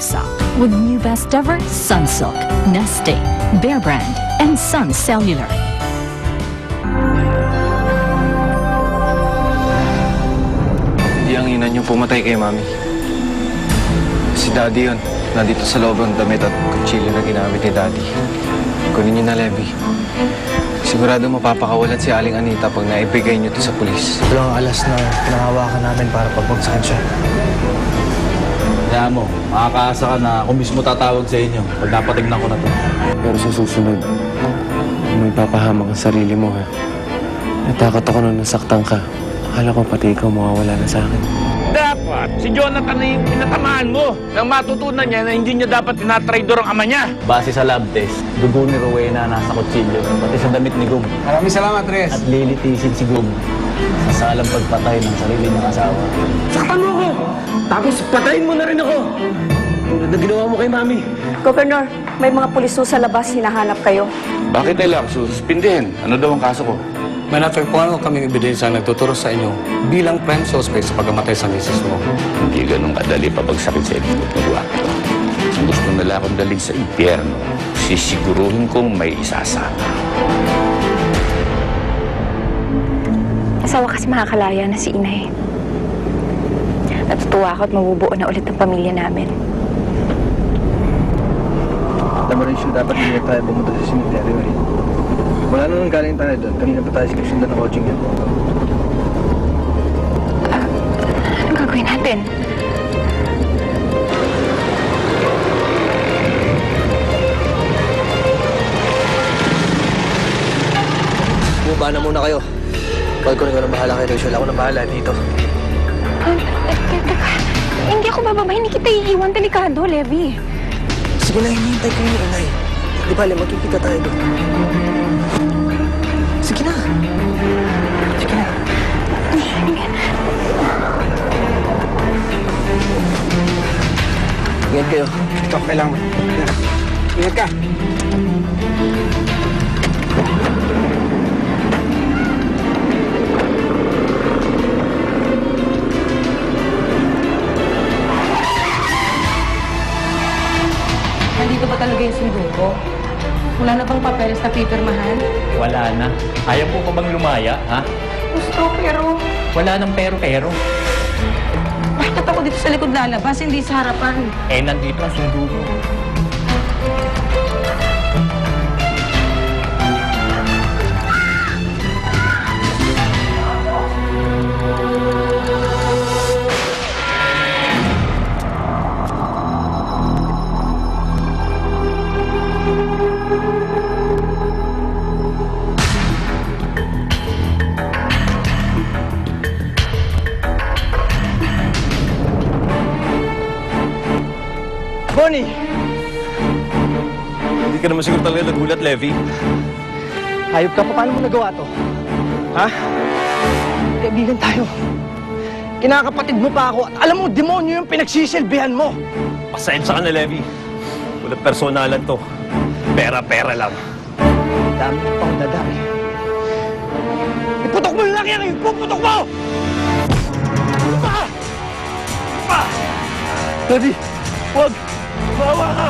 livestock with new best ever Sunsilk, Neste, Bear Brand, and Sun Cellular. Hindi ang ina niyo pumatay kay Mami. Si Daddy yun. Nandito sa loob ang damit at kutsilyo na ginamit ni Daddy. Kunin niyo na, Levi. Sigurado mapapakawalan si Aling Anita pag naibigay niyo to sa pulis. Walang alas na pinahawakan namin para pagbagsakan siya. Kaya mo, makakaasa ka na ako mismo tatawag sa inyo pag napatignan ko na to. Pero sa susunod, may papahamak ang sarili mo, ha? Natakot ako nung nasaktan ka. Akala ko pati ikaw mawawala na sa akin. Dapat si Jonathan na yung pinatamaan mo nang matutunan niya na hindi niya dapat tinatraidor ang ama niya. Base sa lab test, dugo ni Rowena nasa kutsilyo, pati sa damit ni Gum. Maraming salamat, Res. At lilitisin si Gum sa salang pagpatay ng sarili niyang asawa. Saktan mo ako! Tapos patayin mo na rin ako! Tulad na ginawa mo kay Mami. Governor, may mga pulis sa labas, hinahanap kayo. Bakit nila ako suspindihin? Ano daw ang kaso ko? May natagpuan ko kaming ebidensya na nagtuturo sa inyo bilang prime suspect sa pagkamatay sa misis mo. Hindi ganun kadali pabagsakin sa inyo at magawa ko. Kung gusto nila akong dalhin sa impyerno, sisiguruhin kong may isasama. Sa wakas makakalaya na si Inay. Natutuwa ako at mabubuo na ulit ang pamilya namin. Alam mo rin siya, dapat hindi na tayo pumunta sa cemetery, eh. Wala nang galing tayo doon. Kanina pa tayo sinusundan ng coaching yan. Anong gagawin natin? Bumaba na muna kayo. Pag ko rin na bahala kay Rachel. Ako na bahala dito. Teka, hindi ako bababa. Hindi kita iiwan. Delikado, Levi. Sige na, hinihintay ko yung inay. Di ba, magkikita tayo doon. Sige na. Sige na. Ingat kayo. Ito, kailangan. Ingat ka. Nandito ba talaga yung sundo ko? Wala na bang papeles na pipirmahan? Wala na. Ayaw po pa bang lumaya, ha? Gusto, pero Wala nang pero-pero. bakit ako dito sa likod lalabas, hindi sa harapan? Eh, nandito ang sundo mo. Bonnie! Hindi ka naman siguro talaga nagulat, Levi. Hayop ka pa. Paano mo nagawa to? Ha? Kaibigan tayo. Kinakapatid mo pa ako at alam mo, demonyo yung pinagsisilbihan mo. Pasensya ka na, Levi. Walang personalan to. Pera-pera lang. Dami mo pang dadami. Iputok mo yung laki yan! Ipuputok mo! Pa! Pa! Daddy! Huwag! Bawa ka!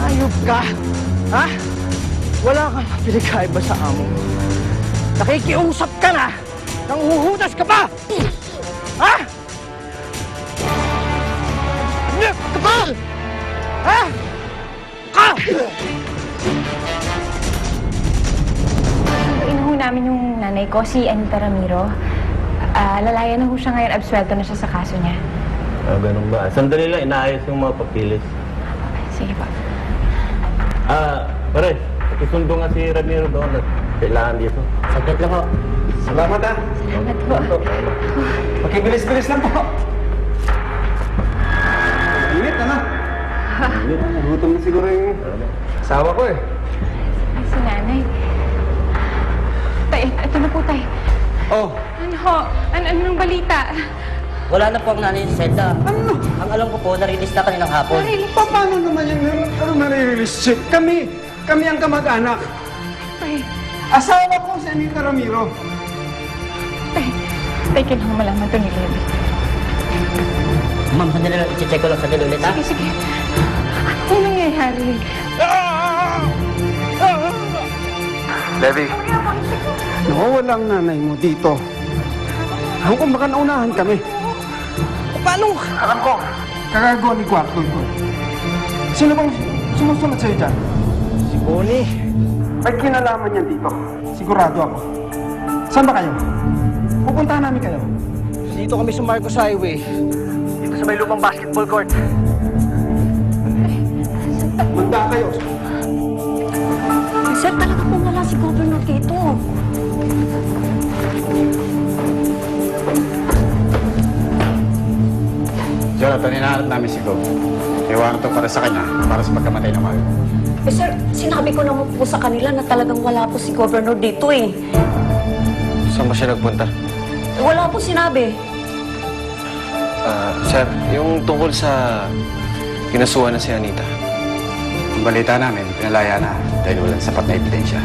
Ayop ka! Ha? Wala kang pinagkaiba sa amo mo. Nakikiusap ka na! Nanghuhudas ka pa! Ha? Kapal! Ha? Ka! Inuho namin yung nanay ko, si Anita Ramiro. Lalaya na ho siya ngayon. Absuelto na siya sa kaso niya. Ah, ganun ba? Sandali lang, inaayos yung mga papilis. Sige pa. Pare, isundo nga si Ramiro doon at kailangan dito. Saglit lang ho. Salamat ha. Salamat po. Makibilis-bilis lang po. Init na. Nagutom na siguro yung asawa ko eh. Ay, si nanay. Tay, ito na po, tay. Oh, Ano ho? Anong balita? Wala na po ang nanay ni Zelda. Ano? Ang alam ko po, narilis na kaninang hapon. paano naman yan? Ano nare-release? Kami ang kamag-anak. Tay, Asawa ko si Anita Ramiro. Tay, kailangan malaman to ni Levi. Ma'am, sandali lang. I-check ko lang sandali ulit, ha? Sige. Ano nangyayari? Levi, Nawawala ang nanay mo dito. Alam ko baka naunahan kami. Paano? Alam ko. Kagagawa ni Kwarto ito. Sino bang sumusunod sa'yo dyan? Si Bonnie. May kinalaman niyan dito. Sigurado ako. Saan ba kayo? Pupuntahan namin kayo. Dito kami sa Marcos Highway. Dito sa may lumang basketball court. Manda kayo. Sir, talaga pong wala si Governor dito. Jonathan, hinahanap namin si Gov. Iwanan to para sa kanya, para sa pagkamatay ng mahal. Eh sir, sinabi ko naman po sa kanila na talagang wala po si Governor dito eh. saan ba siya nagpunta? Wala po sinabi. Sir, yung tungkol sa kinasuhan na si Anita. Ang balita namin, pinalaya na dahil walang sapat na ebidensya.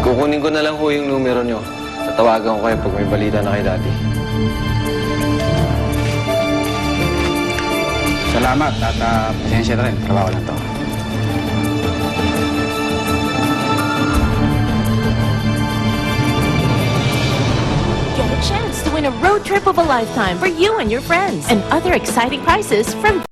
Kukunin ko na lang ho yung numero nyo. Tatawagan ko kayo pag may balita na kay Daddy. Salamat at pasensya na rin, trabaho lang to. Get a chance to win a road trip of a lifetime for you and your friends and other exciting prizes from